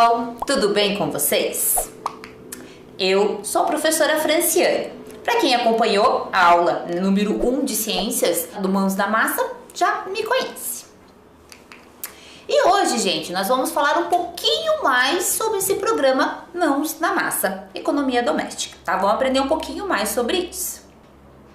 pessoal, tudo bem com vocês? Eu sou a professora Franciane. Para quem acompanhou a aula número 1 de Ciências do Mãos na Massa, já me conhece. E hoje, gente, nós vamos falar um pouquinho mais sobre esse programa Mãos na Massa, Economia Doméstica, tá? Vamos aprender um pouquinho mais sobre isso.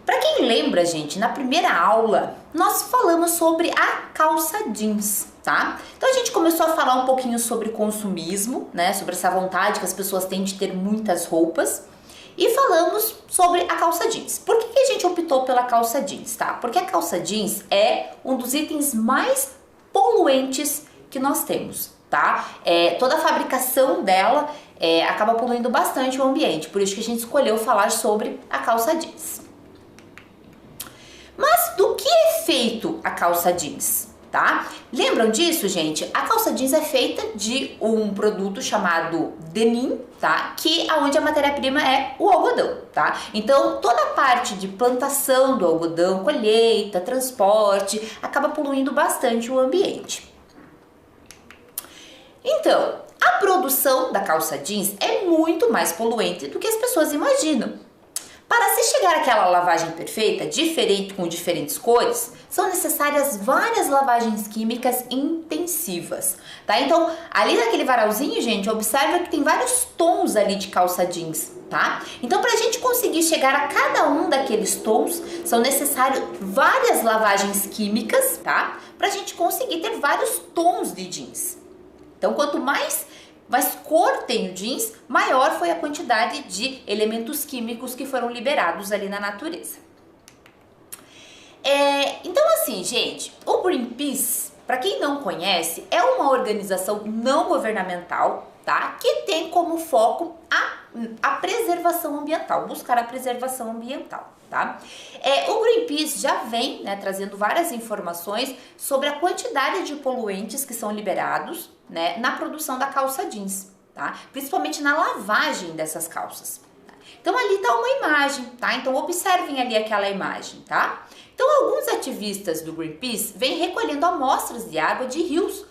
Para quem lembra, gente, na primeira aula nós falamos sobre a calça jeans, tá? Então a gente começou a falar um pouquinho sobre consumismo, né? Sobre essa vontade que as pessoas têm de ter muitas roupas. E falamos sobre a calça jeans. Por que a gente optou pela calça jeans, tá? Porque a calça jeans é um dos itens mais poluentes que nós temos, tá? Toda a fabricação dela acaba poluindo bastante o ambiente. Por isso que a gente escolheu falar sobre a calça jeans. Mas do que é feito a calça jeans, tá? Lembram disso, gente? A calça jeans é feita de um produto chamado denim, tá? Que aonde a matéria-prima é o algodão, tá? Então, toda a parte de plantação do algodão, colheita, transporte, acaba poluindo bastante o ambiente. Então, a produção da calça jeans é muito mais poluente do que as pessoas imaginam. Para se chegar àquela lavagem perfeita, com diferentes cores, são necessárias várias lavagens químicas intensivas, tá? Então, ali naquele varalzinho, gente, observa que tem vários tons ali de calça jeans, tá? Então, para a gente conseguir chegar a cada um daqueles tons, são necessárias várias lavagens químicas, tá? Para a gente conseguir ter vários tons de jeans. Então, quanto mais cor tem o jeans, maior foi a quantidade de elementos químicos que foram liberados ali na natureza. Então assim, gente, o Greenpeace, para quem não conhece, é uma organização não governamental, tá? Que tem como foco a preservação ambiental, buscar a preservação ambiental, tá? O Greenpeace já vem, né, trazendo várias informações sobre a quantidade de poluentes que são liberados, né, na produção da calça jeans, tá? Principalmente na lavagem dessas calças. Então ali tá uma imagem, tá? Então observem ali aquela imagem, tá? Então alguns ativistas do Greenpeace vêm recolhendo amostras de água de rios,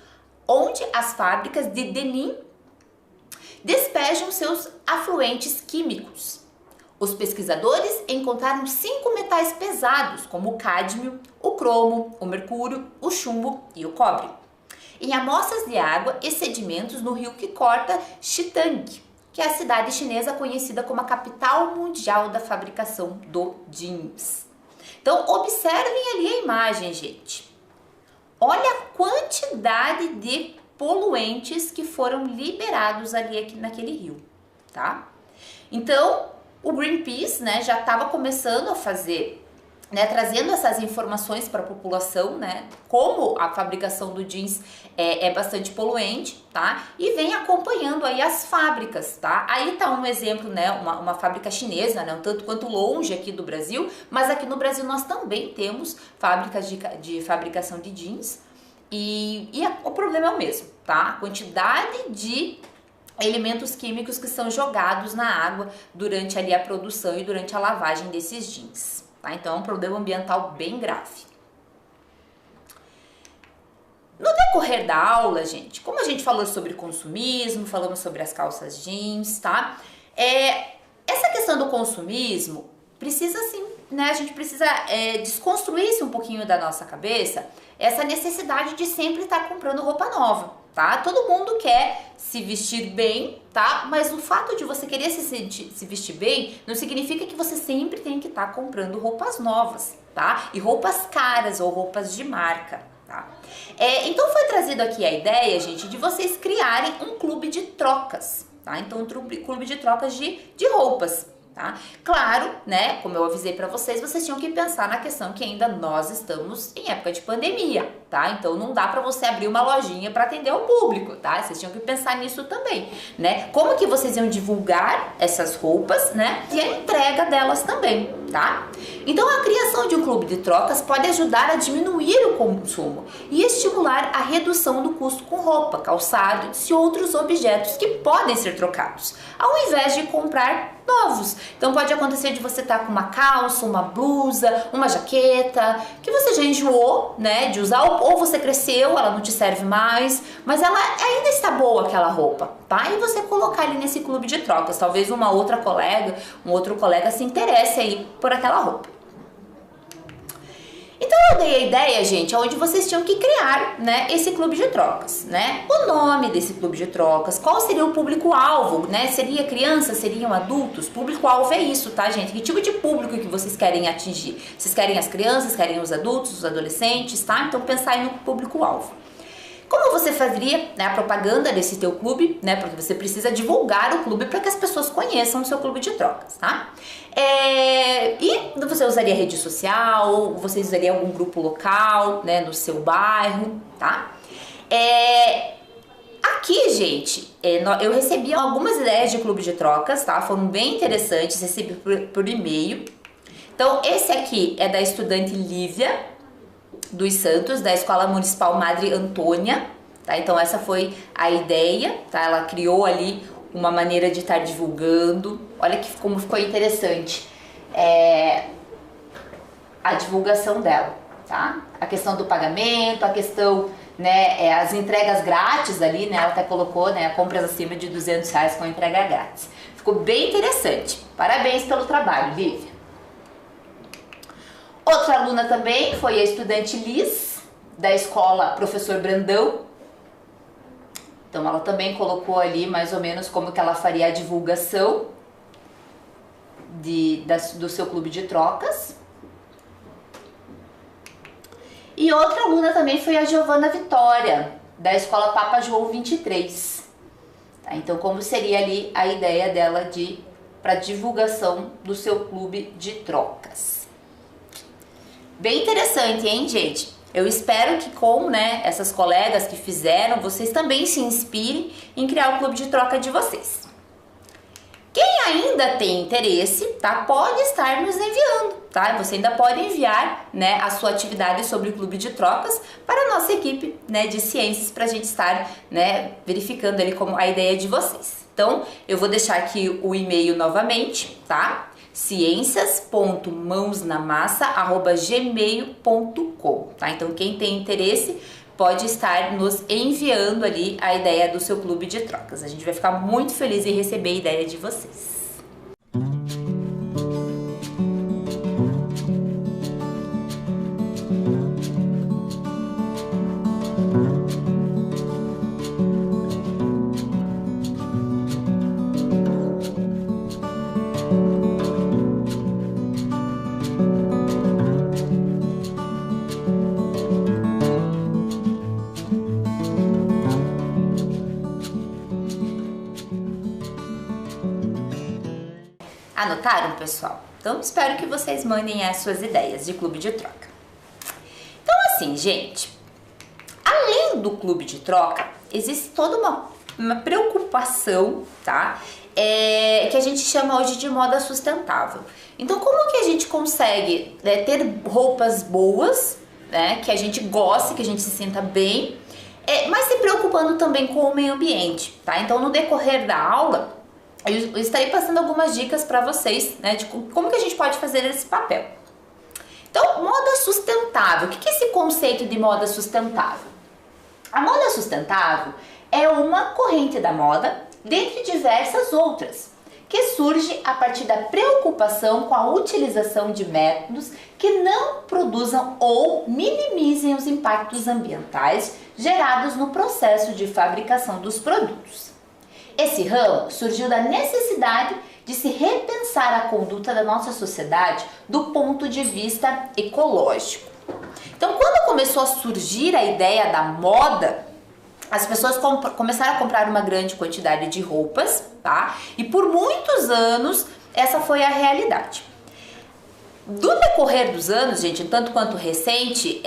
onde as fábricas de denim despejam seus afluentes químicos. Os pesquisadores encontraram 5 metais pesados, como o cádmio, o cromo, o mercúrio, o chumbo e o cobre, em amostras de água e sedimentos no rio que corta Xitang, que é a cidade chinesa conhecida como a capital mundial da fabricação do jeans. Então, observem ali a imagem, gente. Olha a quantidade de poluentes que foram liberados ali naquele rio, tá? Então, o Greenpeace, né, já estava começando a fazer, né, trazendo essas informações para a população, né, como a fabricação do jeans é bastante poluente, tá? E vem acompanhando aí as fábricas, tá? Aí tá um exemplo, né, uma fábrica chinesa, né, um tanto quanto longe aqui do Brasil, mas aqui no Brasil nós também temos fábricas de fabricação de jeans o problema é o mesmo, tá? A quantidade de elementos químicos que são jogados na água durante ali a produção e durante a lavagem desses jeans. Tá? Então é um problema ambiental bem grave. No decorrer da aula, gente, como a gente falou sobre consumismo, falamos sobre as calças jeans, tá? Essa questão do consumismo precisa sim, né? A gente precisa desconstruir isso um pouquinho da nossa cabeça, essa necessidade de sempre estar comprando roupa nova, tá? Todo mundo quer se vestir bem, tá? Mas o fato de você querer se vestir bem não significa que você sempre tem que estar comprando roupas novas, tá? E roupas caras ou roupas de marca, tá? Então foi trazido aqui a ideia, gente, de vocês criarem um clube de trocas, tá? Então um clube de trocas de roupas, tá? Claro, né, como eu avisei pra vocês, vocês tinham que pensar na questão que ainda nós estamos em época de pandemia, tá? Então não dá pra você abrir uma lojinha pra atender o público, tá? Vocês tinham que pensar nisso também, né? Como que vocês iam divulgar essas roupas, né? E a entrega delas também, tá? Então a criação de um clube de trocas pode ajudar a diminuir o consumo e estimular a redução do custo com roupa, calçado e outros objetos que podem ser trocados, ao invés de comprar novos. Então pode acontecer de você estar com uma calça, uma blusa, uma jaqueta que você já enjoou, né, de usar, ou você cresceu, ela não te serve mais, mas ela ainda está boa aquela roupa, tá? E você colocar ali nesse clube de trocas, talvez uma outra colega, um outro colega se interesse aí por aquela roupa. Então eu dei a ideia, gente, onde vocês tinham que criar, né, esse clube de trocas, né? O nome desse clube de trocas, qual seria o público-alvo, né? Seria crianças, seriam adultos? Público-alvo é isso, tá, gente? Que tipo de público que vocês querem atingir? Vocês querem as crianças, querem os adultos, os adolescentes, tá? Então pensar aí no público-alvo. Como você faria, né, a propaganda desse teu clube, né? Porque você precisa divulgar o clube para que as pessoas conheçam o seu clube de trocas, tá? E você usaria rede social, você usaria algum grupo local, né, no seu bairro, tá? Aqui, gente, eu recebi algumas ideias de clube de trocas, tá? Foram bem interessantes, recebi por e-mail. Então, esse aqui é da estudante Lívia dos Santos, da Escola Municipal Madre Antônia, tá? Então essa foi a ideia, tá? Ela criou ali uma maneira de estar divulgando. Olha como ficou interessante a divulgação dela, tá? A questão do pagamento, a questão, né, as entregas grátis ali, né? Ela até colocou, né, compras acima de R$200 com entrega grátis. Ficou bem interessante. Parabéns pelo trabalho, Lívia. Outra aluna também foi a estudante Liz, da escola Professor Brandão. Então ela também colocou ali mais ou menos como que ela faria a divulgação do seu clube de trocas. E outra aluna também foi a Giovana Vitória, da escola Papa João 23. Tá? Então como seria ali a ideia dela para divulgação do seu clube de trocas. Bem interessante, hein, gente? Eu espero que com, né, essas colegas que fizeram, vocês também se inspirem em criar o clube de troca de vocês. Quem ainda tem interesse, tá, pode estar nos enviando, tá? Você ainda pode enviar, né, a sua atividade sobre o clube de trocas para a nossa equipe, né, de ciências, para a gente estar, né, verificando ali como a ideia de vocês. Então, eu vou deixar aqui o e-mail novamente, tá? ciências.mãosnamassa@gmail.com, tá? Então quem tem interesse pode estar nos enviando ali a ideia do seu clube de trocas. A gente vai ficar muito feliz em receber a ideia de vocês. Anotaram, pessoal? Então espero que vocês mandem as suas ideias de clube de troca. Então assim, gente, além do clube de troca, existe toda uma preocupação, tá? Que a gente chama hoje de moda sustentável. Então como que a gente consegue, né, ter roupas boas, né, que a gente goste, que a gente se sinta bem, mas se preocupando também com o meio ambiente, tá? Então no decorrer da aula, eu estarei passando algumas dicas para vocês, né, de como que a gente pode fazer esse papel. Então, moda sustentável. O que é esse conceito de moda sustentável? A moda sustentável é uma corrente da moda, dentre diversas outras, que surge a partir da preocupação com a utilização de métodos que não produzam ou minimizem os impactos ambientais gerados no processo de fabricação dos produtos. Esse ramo surgiu da necessidade de se repensar a conduta da nossa sociedade do ponto de vista ecológico. Então, quando começou a surgir a ideia da moda, as pessoas começaram a comprar uma grande quantidade de roupas, tá? E por muitos anos essa foi a realidade. Do decorrer dos anos, gente, tanto quanto recente,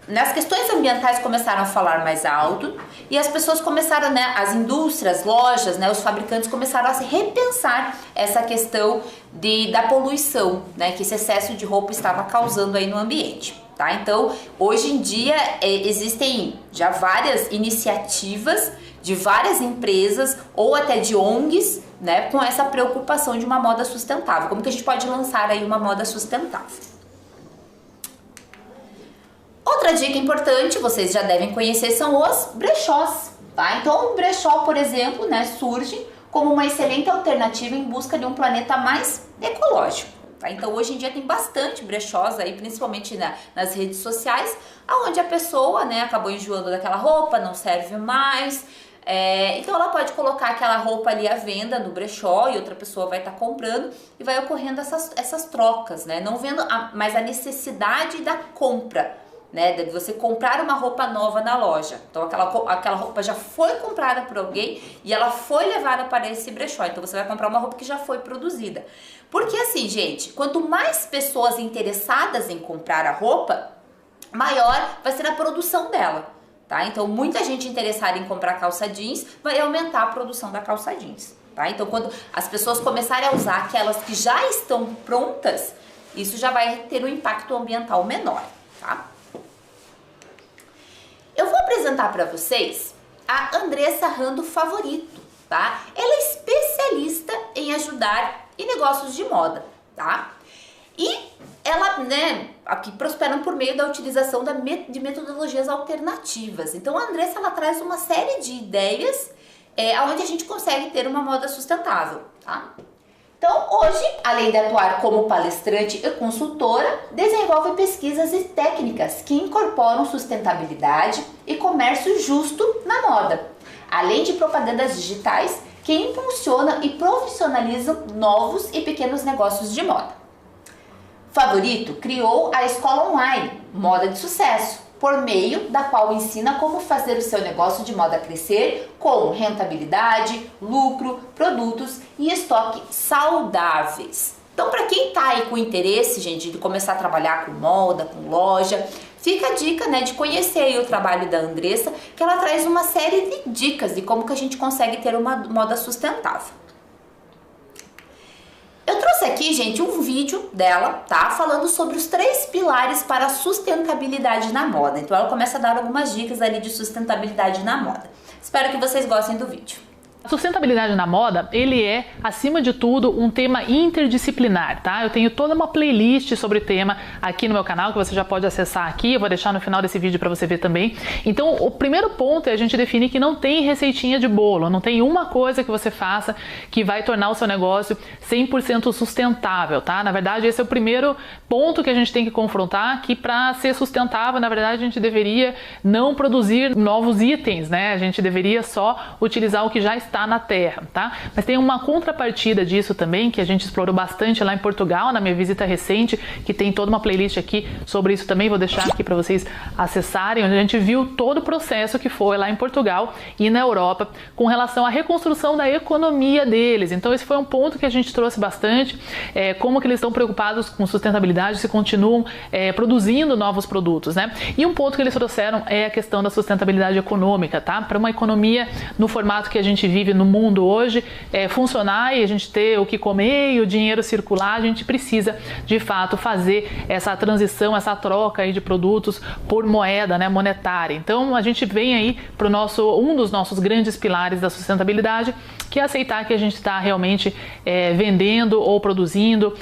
As questões ambientais começaram a falar mais alto e as pessoas começaram, né, as indústrias, lojas, né, os fabricantes começaram a se repensar essa questão da poluição, né, que esse excesso de roupa estava causando aí no ambiente. Tá? Então, hoje em dia existem já várias iniciativas de várias empresas ou até de ONGs, né, com essa preocupação de uma moda sustentável. Como que a gente pode lançar aí uma moda sustentável? Outra dica importante, vocês já devem conhecer, são os brechós, tá? Então, o brechó, por exemplo, né, surge como uma excelente alternativa em busca de um planeta mais ecológico. Tá? Então, hoje em dia tem bastante brechós aí, principalmente nas redes sociais, onde a pessoa, né, acabou enjoando daquela roupa, não serve mais. Então ela pode colocar aquela roupa ali à venda no brechó e outra pessoa vai estar comprando e vai ocorrendo essas trocas, né? Não vendo mais a necessidade da compra, né? De você comprar uma roupa nova na loja. Então aquela roupa já foi comprada por alguém e ela foi levada para esse brechó. Então você vai comprar uma roupa que já foi produzida. Porque assim, gente, quanto mais pessoas interessadas em comprar a roupa, maior vai ser a produção dela. Tá? Então, muita gente interessada em comprar calça jeans vai aumentar a produção da calça jeans. Tá? Então, quando as pessoas começarem a usar aquelas que já estão prontas, isso já vai ter um impacto ambiental menor. Tá? Eu vou apresentar para vocês a Andressa Rando Favorito. Tá? Ela é especialista em ajudar em negócios de moda. Tá? E ela, né, aqui prosperam por meio da utilização de metodologias alternativas. Então a Andressa, ela traz uma série de ideias onde a gente consegue ter uma moda sustentável, tá? Então hoje, além de atuar como palestrante e consultora, desenvolve pesquisas e técnicas que incorporam sustentabilidade e comércio justo na moda, além de propagandas digitais que impulsionam e profissionalizam novos e pequenos negócios de moda. Favorito criou a escola online Moda de Sucesso, por meio da qual ensina como fazer o seu negócio de moda crescer com rentabilidade, lucro, produtos e estoque saudáveis. Então, para quem tá aí com interesse, gente, de começar a trabalhar com moda, com loja, fica a dica, né, de conhecer aí o trabalho da Andressa, que ela traz uma série de dicas de como que a gente consegue ter uma moda sustentável. Eu trouxe aqui, gente, um vídeo dela, tá? Falando sobre os 3 pilares para a sustentabilidade na moda. Então ela começa a dar algumas dicas ali de sustentabilidade na moda. Espero que vocês gostem do vídeo. A sustentabilidade na moda, ele é, acima de tudo, um tema interdisciplinar, tá? Eu tenho toda uma playlist sobre o tema aqui no meu canal, que você já pode acessar aqui, eu vou deixar no final desse vídeo para você ver também. Então, o primeiro ponto é a gente definir que não tem receitinha de bolo, não tem uma coisa que você faça que vai tornar o seu negócio 100% sustentável, tá? Na verdade, esse é o primeiro ponto que a gente tem que confrontar, que para ser sustentável, na verdade, a gente deveria não produzir novos itens, né? A gente deveria só utilizar o que já está na terra, tá? Mas tem uma contrapartida disso também, que a gente explorou bastante lá em Portugal, na minha visita recente, que tem toda uma playlist aqui sobre isso também, vou deixar aqui para vocês acessarem, onde a gente viu todo o processo que foi lá em Portugal e na Europa, com relação à reconstrução da economia deles. Então esse foi um ponto que a gente trouxe bastante, como que eles estão preocupados com sustentabilidade, se continuam produzindo novos produtos, né? E um ponto que eles trouxeram é a questão da sustentabilidade econômica, tá? Para uma economia no formato que a gente vive no mundo hoje, funcionar e a gente ter o que comer e o dinheiro circular, a gente precisa de fato fazer essa transição, essa troca aí de produtos por moeda, né, monetária. Então a gente vem aí para um dos nossos grandes pilares da sustentabilidade, que é aceitar que a gente está realmente vendendo ou produzindo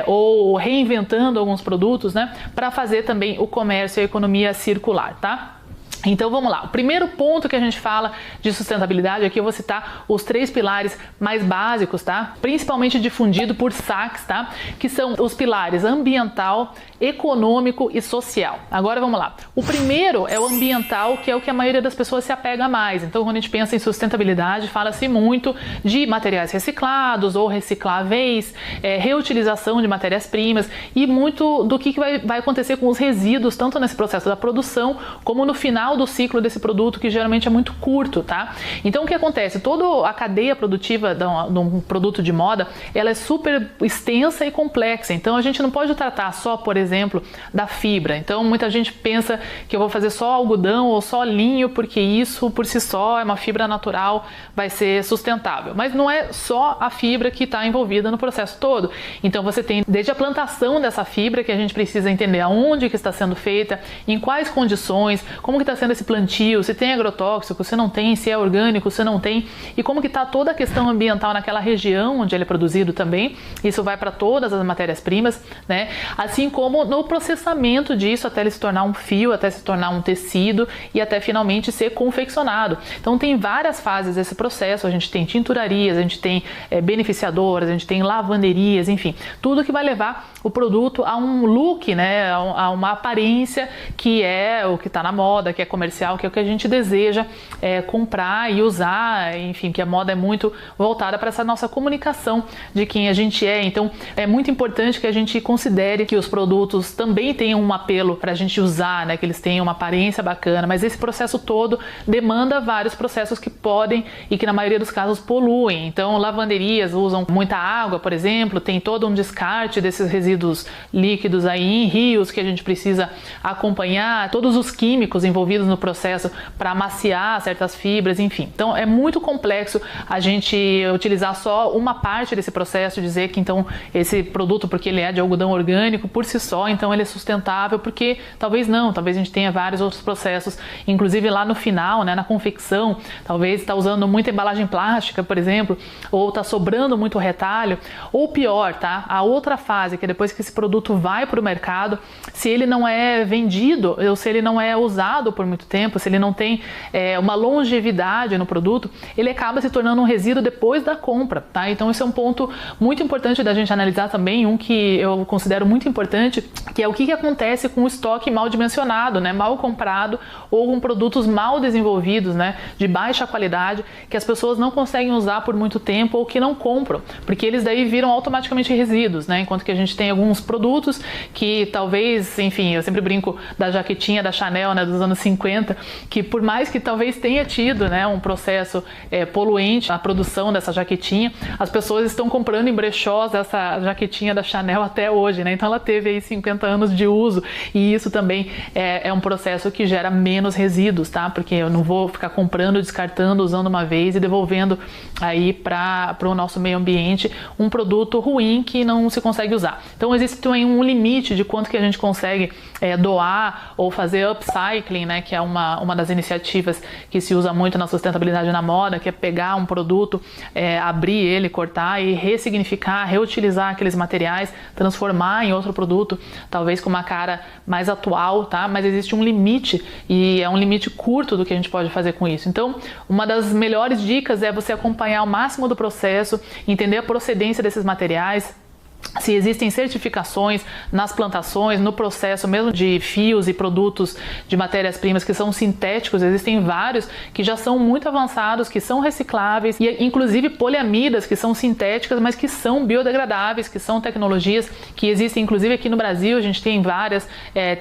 ou reinventando alguns produtos, né, para fazer também o comércio e a economia circular, tá? Então vamos lá, o primeiro ponto que a gente fala de sustentabilidade, aqui eu vou citar os 3 pilares mais básicos, tá? Principalmente difundido por Sachs, tá? Que são os pilares ambiental, econômico e social. Agora vamos lá, o primeiro é o ambiental, que é o que a maioria das pessoas se apega mais. Então quando a gente pensa em sustentabilidade, fala-se muito de materiais reciclados ou recicláveis, reutilização de matérias-primas e muito do que vai acontecer com os resíduos, tanto nesse processo da produção como no final final do ciclo desse produto, que geralmente é muito curto, tá? Então o que acontece? Toda a cadeia produtiva de um produto de moda, ela é super extensa e complexa. Então a gente não pode tratar só, por exemplo, da fibra. Então muita gente pensa que eu vou fazer só algodão ou só linho, porque isso por si só é uma fibra natural, vai ser sustentável. Mas não é só a fibra que está envolvida no processo todo. Então você tem desde a plantação dessa fibra, que a gente precisa entender aonde que está sendo feita, em quais condições, como que está sendo esse plantio, se tem agrotóxico, se não tem, se é orgânico, se não tem, e como que está toda a questão ambiental naquela região onde ele é produzido também. Isso vai para todas as matérias-primas, né? Assim como no processamento disso até ele se tornar um fio, até se tornar um tecido e até finalmente ser confeccionado. Então tem várias fases desse processo. A gente tem tinturarias, a gente tem beneficiadoras, a gente tem lavanderias, enfim, tudo que vai levar o produto a um look, né, a uma aparência que é o que está na moda, que é comercial, que é o que a gente deseja comprar e usar, enfim, que a moda é muito voltada para essa nossa comunicação de quem a gente é. Então é muito importante que a gente considere que os produtos também tenham um apelo para a gente usar, né, que eles tenham uma aparência bacana, mas esse processo todo demanda vários processos que podem e que na maioria dos casos poluem. Então lavanderias usam muita água, por exemplo, tem todo um descarte desses resíduos líquidos aí em rios que a gente precisa acompanhar, todos os químicos envolvidos no processo para amaciar certas fibras, enfim. Então é muito complexo a gente utilizar só uma parte desse processo, dizer que então esse produto, porque ele é de algodão orgânico por si só, então ele é sustentável, porque talvez não, talvez a gente tenha vários outros processos, inclusive lá no final, né, na confecção, talvez está usando muita embalagem plástica, por exemplo, ou está sobrando muito retalho, ou pior, tá? A outra fase, que é depois que esse produto vai para o mercado, se ele não é vendido, ou se ele não é usado por muito tempo, se ele não tem uma longevidade no produto, ele acaba se tornando um resíduo depois da compra, tá? Então esse é um ponto muito importante da gente analisar também, um que eu considero muito importante, que é o que acontece com o estoque mal dimensionado, né? Mal comprado, ou com produtos mal desenvolvidos, né? De baixa qualidade, que as pessoas não conseguem usar por muito tempo ou que não compram, porque eles daí viram automaticamente resíduos, né? Enquanto que a gente tem alguns produtos que talvez, enfim, eu sempre brinco da jaquetinha da Chanel, né, dos anos 50, que por mais que talvez tenha tido, né, um processo poluente, a produção dessa jaquetinha, as pessoas estão comprando em brechós essa jaquetinha da Chanel até hoje, né? Então ela teve aí 50 anos de uso e isso também é um processo que gera menos resíduos, tá? Porque eu não vou ficar comprando, descartando, usando uma vez e devolvendo aí para o nosso meio ambiente um produto ruim que não se consegue usar. Então existe também um limite de quanto que a gente consegue doar ou fazer upcycling, né? Que é uma das iniciativas que se usa muito na sustentabilidade na moda, que é pegar um produto, abrir ele, cortar e ressignificar, reutilizar aqueles materiais, transformar em outro produto, talvez com uma cara mais atual, tá? Mas existe um limite e é um limite curto do que a gente pode fazer com isso. Então, uma das melhores dicas é você acompanhar o máximo do processo, entender a procedência desses materiais, se existem certificações nas plantações, no processo mesmo de fios e produtos de matérias-primas que são sintéticos, existem vários que já são muito avançados, que são recicláveis e inclusive poliamidas que são sintéticas, mas que são biodegradáveis, que são tecnologias que existem inclusive aqui no Brasil. A gente tem várias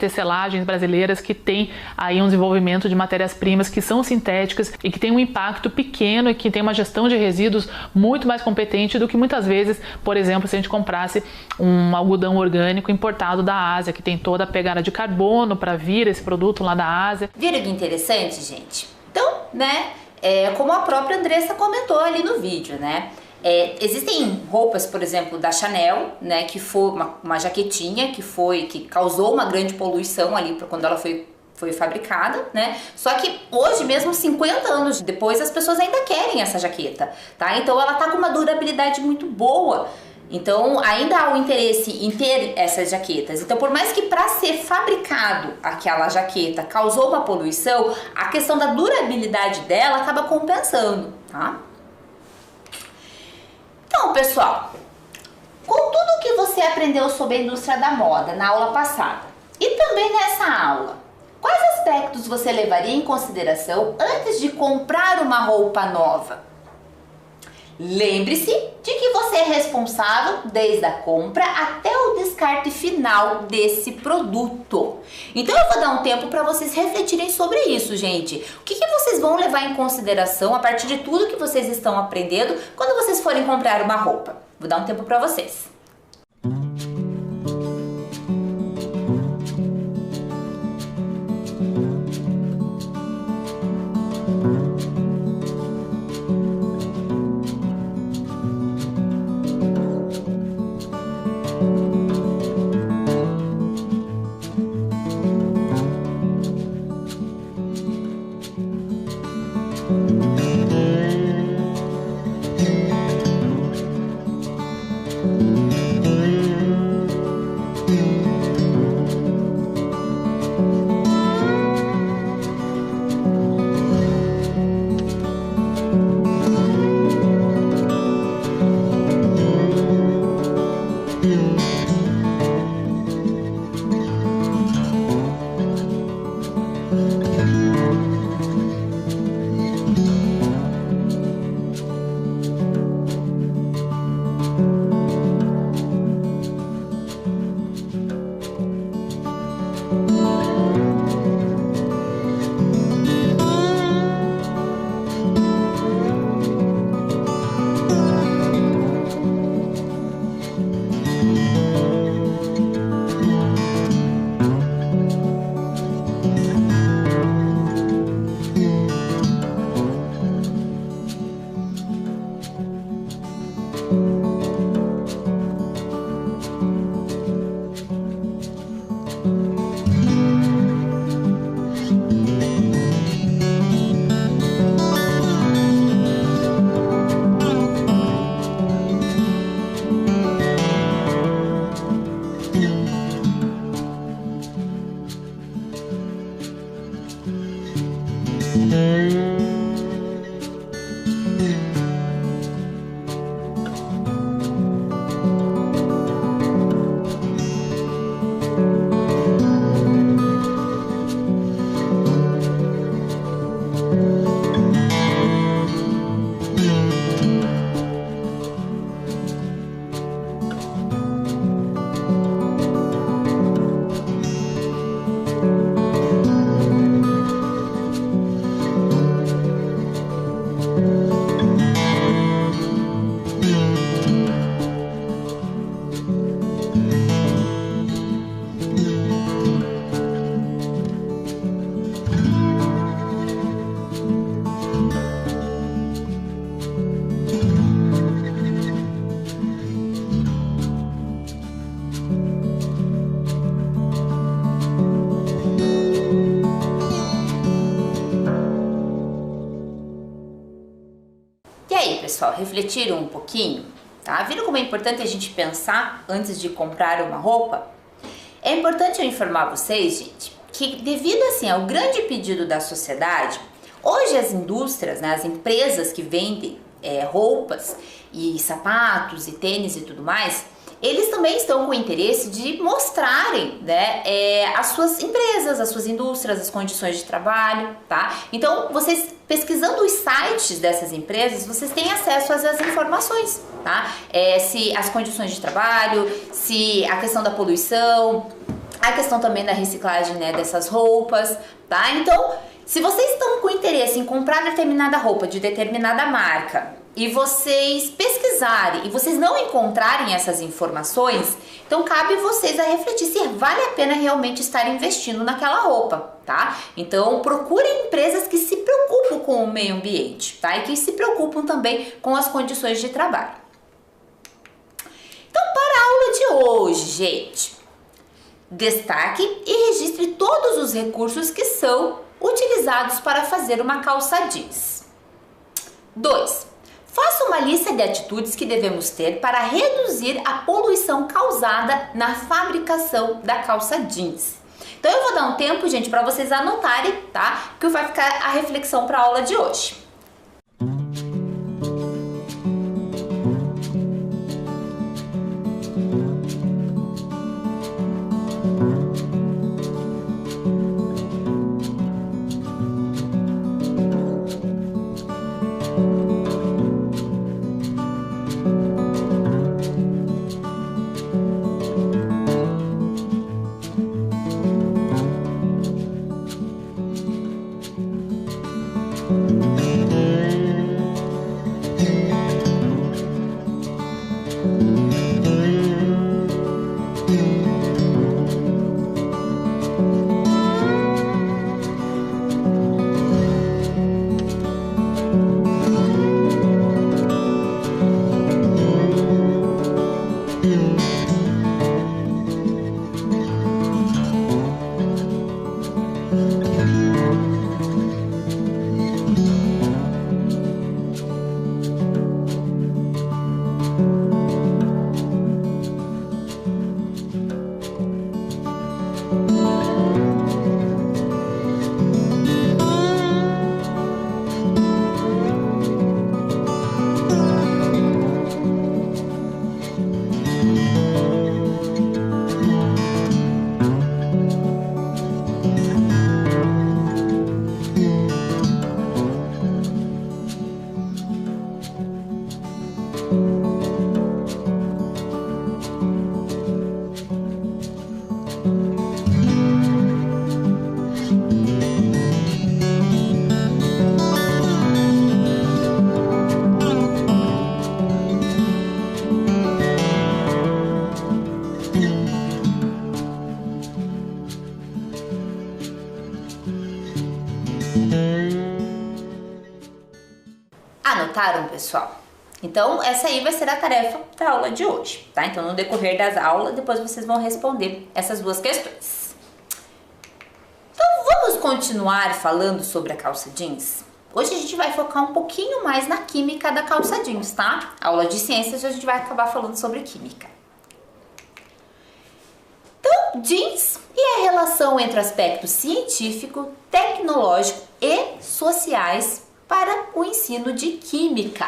tecelagens brasileiras que têm aí um desenvolvimento de matérias-primas que são sintéticas e que tem um impacto pequeno e que tem uma gestão de resíduos muito mais competente do que muitas vezes, por exemplo, se a gente comprasse um algodão orgânico importado da Ásia, que tem toda a pegada de carbono para vir esse produto lá da Ásia. Viram que interessante, gente? Então, né, como a própria Andressa comentou ali no vídeo, né? Existem roupas, por exemplo, da Chanel, né, que foi uma jaquetinha que causou uma grande poluição ali quando ela foi fabricada, né? Só que hoje mesmo, 50 anos depois, as pessoas ainda querem essa jaqueta, tá? Então ela tá com uma durabilidade muito boa. Então ainda há o interesse em ter essas jaquetas. Então, por mais que para ser fabricado aquela jaqueta causou uma poluição, a questão da durabilidade dela acaba compensando, tá? Então, pessoal, com tudo que você aprendeu sobre a indústria da moda na aula passada e também nessa aula, quais aspectos você levaria em consideração antes de comprar uma roupa nova? Lembre-se de que você é responsável desde a compra até o descarte final desse produto. Então eu vou dar um tempo para vocês refletirem sobre isso, gente. O que vocês vão levar em consideração a partir de tudo que vocês estão aprendendo quando vocês forem comprar uma roupa? Vou dar um tempo para vocês. E aí, pessoal, refletiram um pouquinho? Tá? Viram como é importante a gente pensar antes de comprar uma roupa? É importante eu informar vocês, gente, que devido assim ao grande pedido da sociedade, hoje as indústrias, né, as empresas que vendem roupas e sapatos e tênis e tudo mais, eles também estão com interesse de mostrarem, né, as suas empresas, as suas indústrias, as condições de trabalho, tá? Então, vocês pesquisando os sites dessas empresas, vocês têm acesso às informações, tá? Se as condições de trabalho, se a questão da poluição, a questão também da reciclagem, né, dessas roupas, tá? Então, se vocês estão com interesse em comprar determinada roupa de determinada marca e vocês pesquisarem e vocês não encontrarem essas informações, então cabe vocês a refletir se vale a pena realmente estar investindo naquela roupa, tá? Então procurem empresas que se preocupam com o meio ambiente, tá? E que se preocupam também com as condições de trabalho. Então, para a aula de hoje, gente, destaque e registre todos os recursos que são utilizados para fazer uma calça jeans. 2. Faça uma lista de atitudes que devemos ter para reduzir a poluição causada na fabricação da calça jeans. Então eu vou dar um tempo, gente, para vocês anotarem, tá? Que vai ficar a reflexão para a aula de hoje. Anotaram, pessoal? Então, essa aí vai ser a tarefa da aula de hoje, tá? Então, no decorrer das aulas, depois vocês vão responder essas duas questões. Então, vamos continuar falando sobre a calça jeans? Hoje a gente vai focar um pouquinho mais na química da calça jeans, tá? Aula de ciências, a gente vai acabar falando sobre química. Então, jeans e a relação entre aspectos científico, tecnológico e sociais para o ensino de química.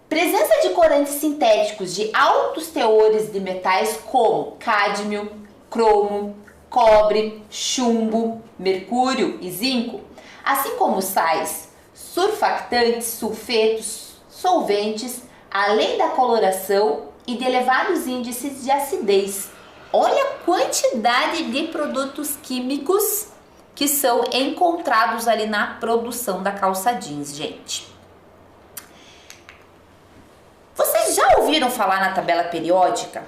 Presença de corantes sintéticos de altos teores de metais como cádmio, cromo, cobre, chumbo, mercúrio e zinco, assim como sais, surfactantes, sulfetos, solventes, além da coloração e de elevados índices de acidez. Olha a quantidade de produtos químicos que são encontrados ali na produção da calça jeans, gente. Vocês já ouviram falar na tabela periódica?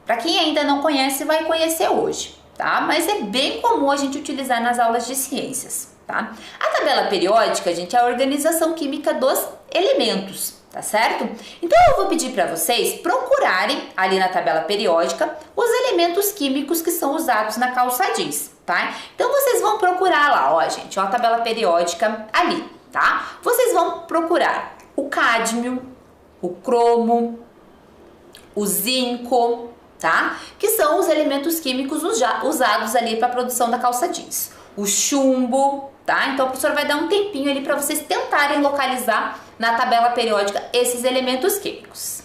Para quem ainda não conhece, vai conhecer hoje, tá? Mas é bem comum a gente utilizar nas aulas de ciências, tá? A tabela periódica, gente, é a organização química dos elementos, tá certo? Então eu vou pedir para vocês procurarem ali na tabela periódica os elementos químicos que são usados na calça jeans, tá? Então vocês vão procurar lá, ó, gente, ó, a tabela periódica ali, tá? Vocês vão procurar o cádmio, o cromo, o zinco, tá? Que são os elementos químicos usados ali para a produção da calça jeans. O chumbo, tá? Então a professora vai dar um tempinho ali para vocês tentarem localizar na tabela periódica esses elementos químicos.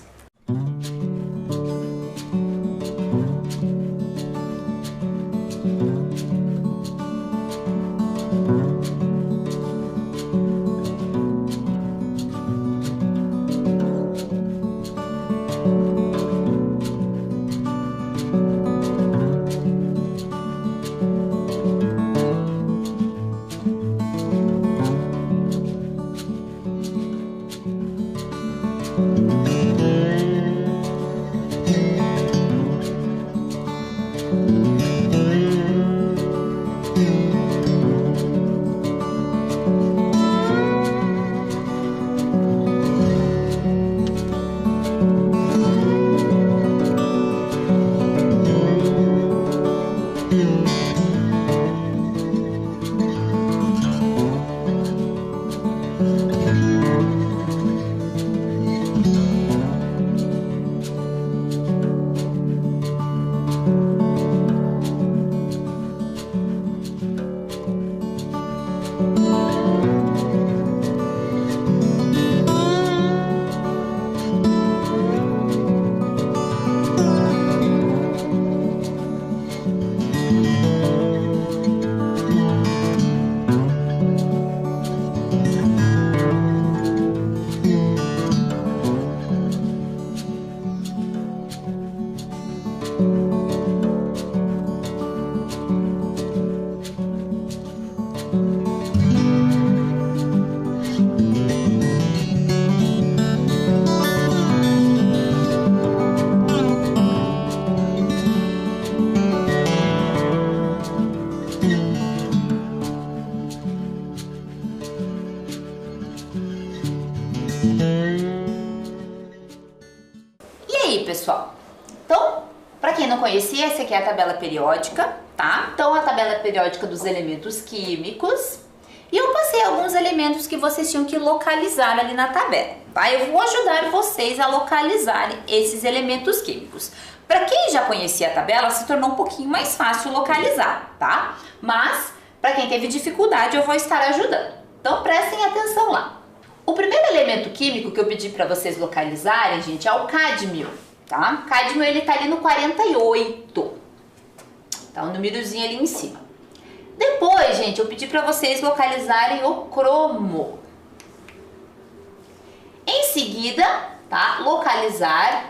Pessoal, então, para quem não conhecia, essa aqui é a tabela periódica, tá? Então, a tabela periódica dos elementos químicos e eu passei alguns elementos que vocês tinham que localizar ali na tabela, tá? Eu vou ajudar vocês a localizarem esses elementos químicos. Para quem já conhecia a tabela, se tornou um pouquinho mais fácil localizar, tá? Mas, para quem teve dificuldade, eu vou estar ajudando. Então, prestem atenção lá. O primeiro elemento químico que eu pedi para vocês localizarem, gente, é o cádmio, tá? O cádmio, ele tá ali no 48. Tá o númerozinho ali em cima. Depois, gente, eu pedi para vocês localizarem o cromo. Em seguida, tá? Localizar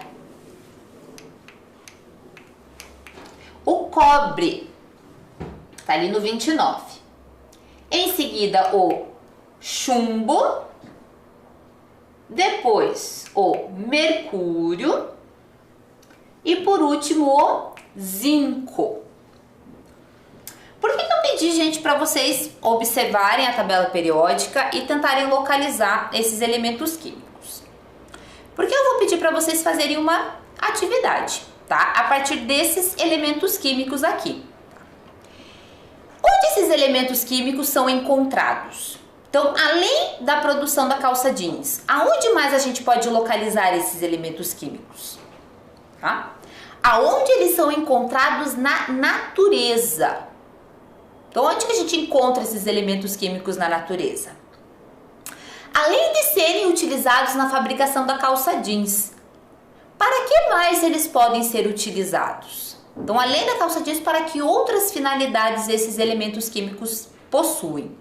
o cobre, tá ali no 29. Em seguida, o chumbo. Depois, o mercúrio. E por último, o zinco. Por que eu pedi, gente, para vocês observarem a tabela periódica e tentarem localizar esses elementos químicos? Porque eu vou pedir para vocês fazerem uma atividade, tá? A partir desses elementos químicos aqui. Onde esses elementos químicos são encontrados? Então, além da produção da calça jeans, aonde mais a gente pode localizar esses elementos químicos? Tá? Aonde eles são encontrados na natureza? Então, onde que a gente encontra esses elementos químicos na natureza? Além de serem utilizados na fabricação da calça jeans, para que mais eles podem ser utilizados? Então, além da calça jeans, para que outras finalidades esses elementos químicos possuem,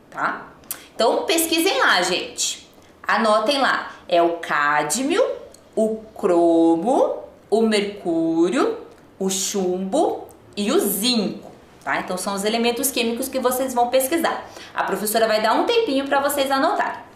tá? Então, pesquisem lá, gente. Anotem lá. É o cádmio, o cromo, o mercúrio, o chumbo e o zinco. Tá? Então são os elementos químicos que vocês vão pesquisar. A professora vai dar um tempinho para vocês anotarem.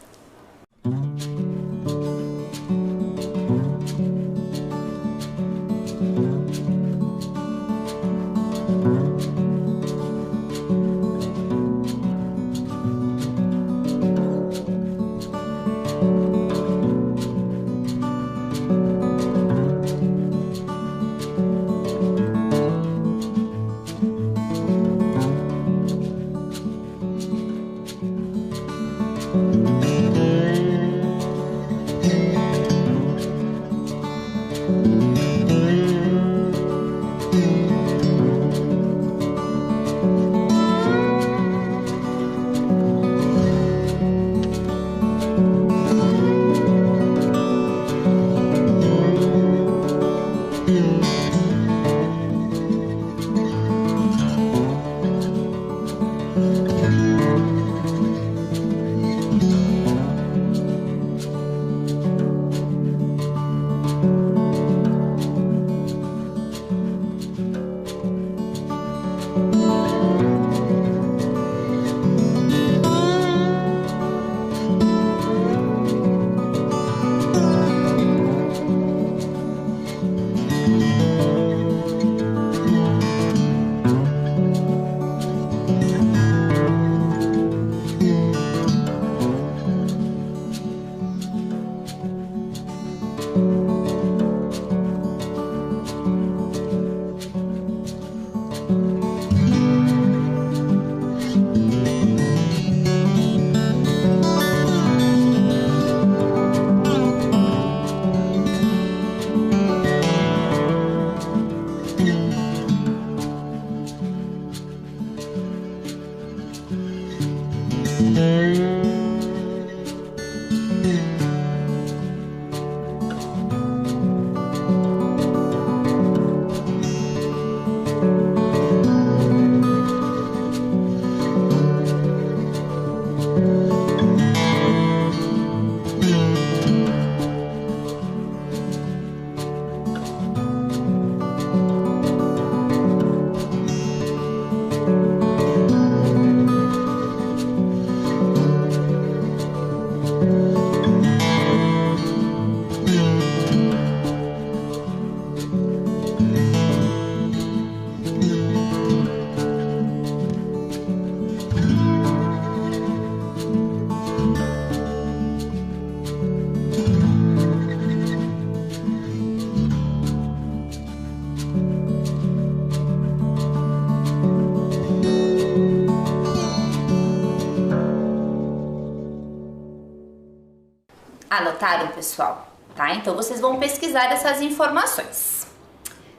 Anotaram, pessoal? Tá? Então vocês vão pesquisar essas informações.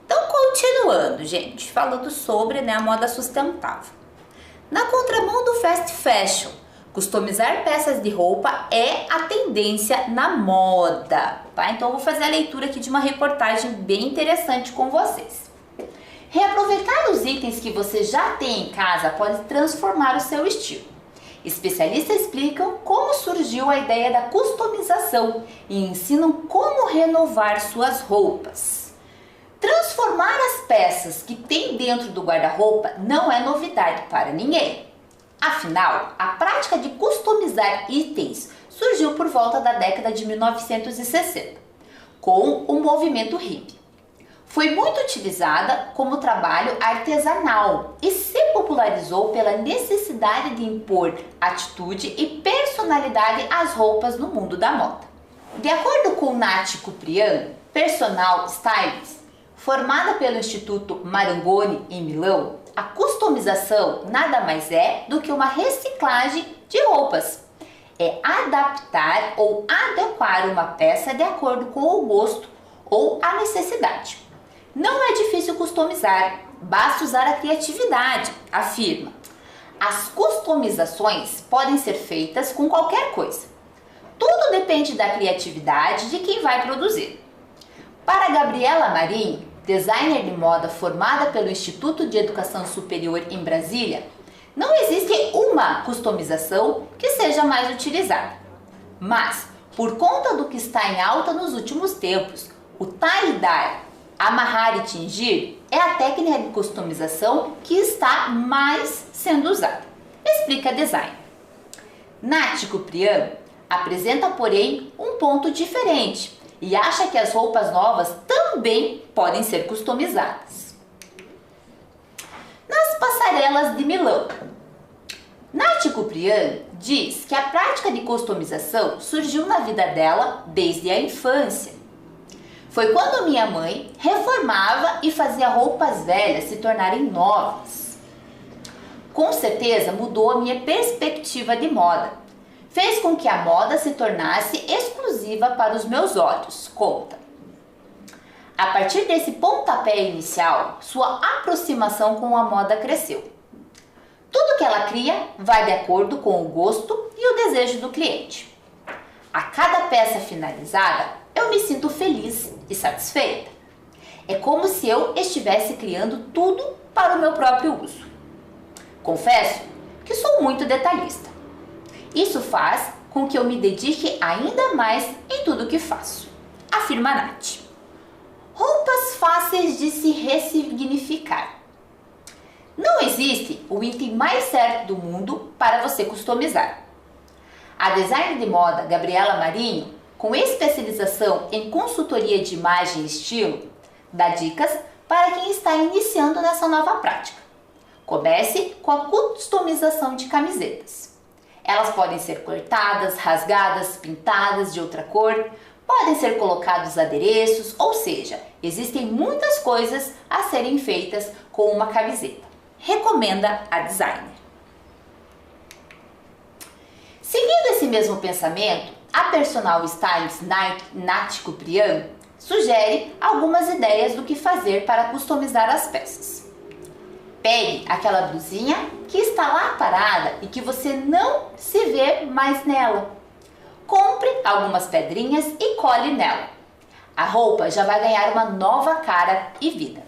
Então, continuando, gente, falando sobre, né, a moda sustentável. Na contramão do fast fashion, customizar peças de roupa é a tendência na moda, tá? Então, eu vou fazer a leitura aqui de uma reportagem bem interessante com vocês. Reaproveitar os itens que você já tem em casa pode transformar o seu estilo. Especialistas explicam como surgiu a ideia da customização e ensinam como renovar suas roupas. Transformar as peças que tem dentro do guarda-roupa não é novidade para ninguém. Afinal, a prática de customizar itens surgiu por volta da década de 1960, com o movimento hippie. Foi muito utilizada como trabalho artesanal e se popularizou pela necessidade de impor atitude e personalidade às roupas no mundo da moda. De acordo com Nath Kuprian, personal stylist, formada pelo Instituto Marangoni em Milão, a customização nada mais é do que uma reciclagem de roupas. É adaptar ou adequar uma peça de acordo com o gosto ou a necessidade. Não é difícil customizar, basta usar a criatividade, afirma. As customizações podem ser feitas com qualquer coisa. Tudo depende da criatividade de quem vai produzir. Para Gabriela Marinho, designer de moda formada pelo Instituto de Educação Superior em Brasília, não existe uma customização que seja mais utilizada. Mas, por conta do que está em alta nos últimos tempos, o tie-dye, amarrar e tingir, é a técnica de customização que está mais sendo usada. Explica a design. Nath Kuprian apresenta, porém, um ponto diferente e acha que as roupas novas também podem ser customizadas. Nas passarelas de Milão, Nath Kuprian diz que a prática de customização surgiu na vida dela desde a infância. Foi quando minha mãe reformava e fazia roupas velhas se tornarem novas. Com certeza mudou a minha perspectiva de moda. Fez com que a moda se tornasse exclusiva para os meus olhos, conta. A partir desse pontapé inicial, sua aproximação com a moda cresceu. Tudo que ela cria vai de acordo com o gosto e o desejo do cliente. A cada peça finalizada, eu me sinto feliz e satisfeita. É como se eu estivesse criando tudo para o meu próprio uso. Confesso que sou muito detalhista. Isso faz com que eu me dedique ainda mais em tudo que faço, afirma Nath. Roupas fáceis de se ressignificar. Não existe o item mais certo do mundo para você customizar. A designer de moda Gabriela Marinho, com especialização em consultoria de imagem e estilo, dá dicas para quem está iniciando nessa nova prática. Comece com a customização de camisetas. Elas podem ser cortadas, rasgadas, pintadas de outra cor, podem ser colocados adereços, ou seja, existem muitas coisas a serem feitas com uma camiseta. Recomenda a designer. Seguindo esse mesmo pensamento, a personal stylist Nath Kuprian sugere algumas ideias do que fazer para customizar as peças. Pegue aquela blusinha que está lá parada e que você não se vê mais nela. Compre algumas pedrinhas e cole nela. A roupa já vai ganhar uma nova cara e vida.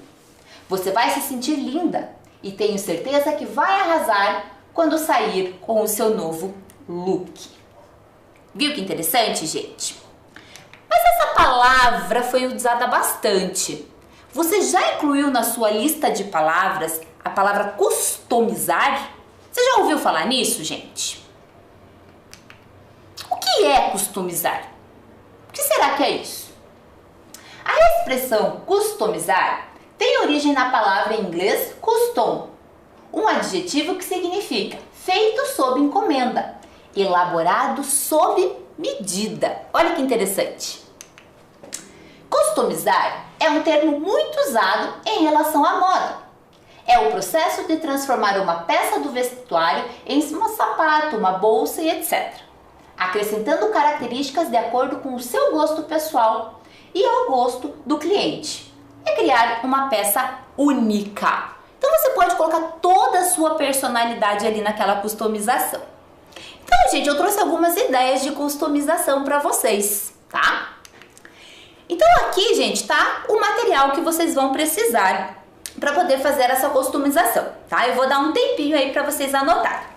Você vai se sentir linda e tenho certeza que vai arrasar quando sair com o seu novo look. Viu que interessante, gente? Mas essa palavra foi usada bastante. Você já incluiu na sua lista de palavras a palavra customizar? Você já ouviu falar nisso, gente? O que é customizar? O que será que é isso? A expressão customizar tem origem na palavra em inglês custom, um adjetivo que significa feito sob encomenda, elaborado sob medida. Olha que interessante. Customizar é um termo muito usado em relação à moda. É o processo de transformar uma peça do vestuário em um sapato, uma bolsa e etc. acrescentando características de acordo com o seu gosto pessoal e ao gosto do cliente. É criar uma peça única. Então você pode colocar toda a sua personalidade ali naquela customização. Então, gente, eu trouxe algumas ideias de customização para vocês, tá? Então aqui, gente, tá o material que vocês vão precisar para poder fazer essa customização, tá? Eu vou dar um tempinho aí para vocês anotarem.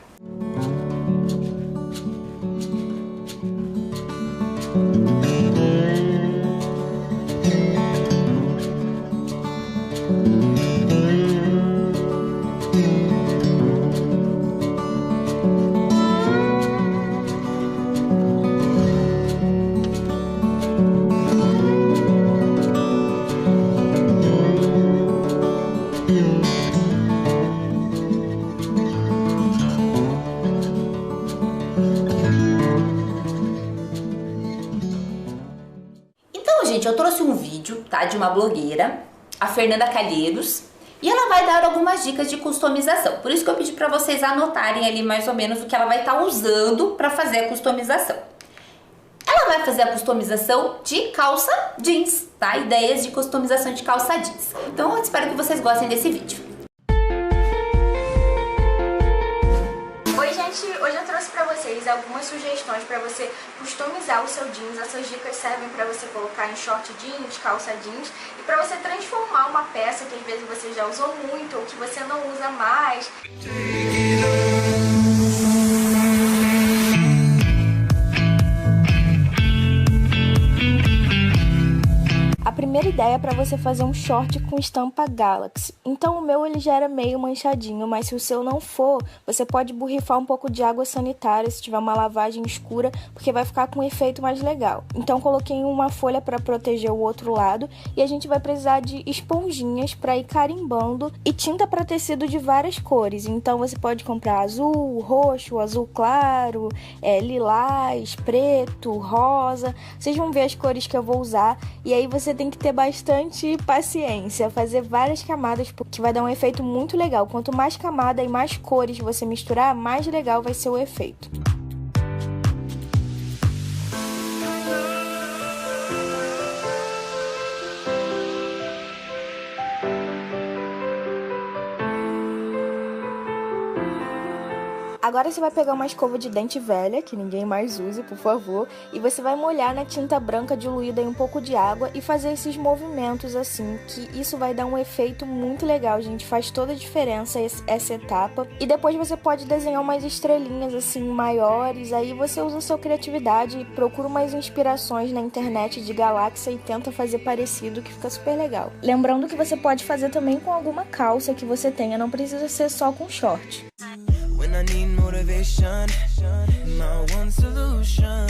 Gente, eu trouxe um vídeo, tá, de uma blogueira, a Fernanda Calheiros, e ela vai dar algumas dicas de customização. Por isso que eu pedi para vocês anotarem ali mais ou menos o que ela vai estar usando para fazer a customização. Ela vai fazer a customização de calça jeans, tá? Ideias de customização de calça jeans. Então eu espero que vocês gostem desse vídeo. Hoje eu trouxe pra vocês algumas sugestões pra você customizar o seu jeans. Essas dicas servem pra você colocar em short jeans, calça jeans e pra você transformar uma peça que às vezes você já usou muito ou que você não usa mais. A primeira ideia é para você fazer um short com estampa Galaxy. Então o meu ele já era meio manchadinho, mas se o seu não for, você pode borrifar um pouco de água sanitária se tiver uma lavagem escura, porque vai ficar com um efeito mais legal. Então coloquei uma folha para proteger o outro lado e a gente vai precisar de esponjinhas para ir carimbando e tinta para tecido de várias cores. Então você pode comprar azul, roxo, azul claro, lilás, preto, rosa. Vocês vão ver as cores que eu vou usar e aí você tem que ter bastante paciência, fazer várias camadas, porque vai dar um efeito muito legal. Quanto mais camada e mais cores você misturar, mais legal vai ser o efeito. Agora você vai pegar uma escova de dente velha, que ninguém mais use, por favor, e você vai molhar na tinta branca diluída em um pouco de água e fazer esses movimentos assim, que isso vai dar um efeito muito legal, gente, faz toda a diferença essa etapa. E depois você pode desenhar umas estrelinhas assim maiores, aí você usa a sua criatividade e procura umas inspirações na internet de galáxia e tenta fazer parecido, que fica super legal. Lembrando que você pode fazer também com alguma calça que você tenha, não precisa ser só com short. When I need motivation, my one solution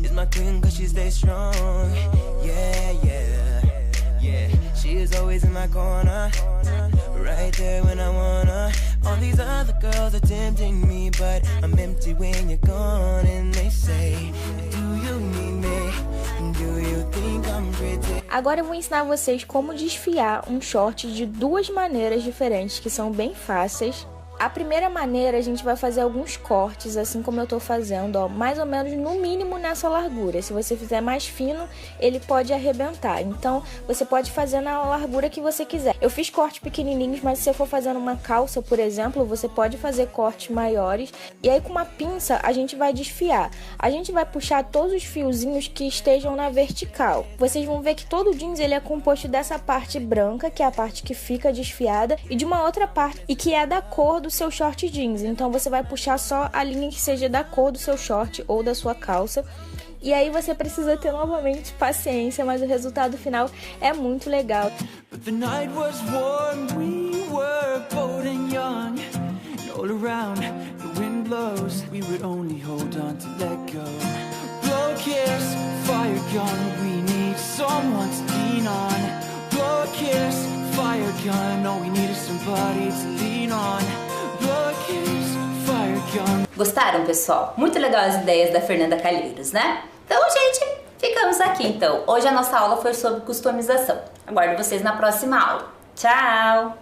is my queen, 'cause she stays strong. Yeah. She is always in my corner, right there when I wanna. All these other girls are tempting me, but I'm empty when you're gone. And they say, do you need me? Do you think I'm pretty? Agora eu vou ensinar vocês como desfiar um short de duas maneiras diferentes, que são bem fáceis. A primeira maneira, a gente vai fazer alguns cortes, assim como eu tô fazendo, ó, mais ou menos no mínimo nessa largura. Se você fizer mais fino, ele pode arrebentar. Então, você pode fazer na largura que você quiser. Eu fiz cortes pequenininhos, mas se você for fazendo uma calça, por exemplo, você pode fazer cortes maiores. E aí, com uma pinça, a gente vai desfiar. A gente vai puxar todos os fiozinhos que estejam na vertical. Vocês vão ver que todo o jeans ele é composto dessa parte branca, que é a parte que fica desfiada, e de uma outra parte, e que é da cor do seu short jeans. Então você vai puxar só a linha que seja da cor do seu short ou da sua calça. E aí você precisa ter novamente paciência, mas o resultado final é muito legal. Gostaram, pessoal? Muito legal as ideias da Fernanda Calheiros, né? Então, gente, ficamos aqui então. Hoje a nossa aula foi sobre customização. Aguardo vocês na próxima aula. Tchau!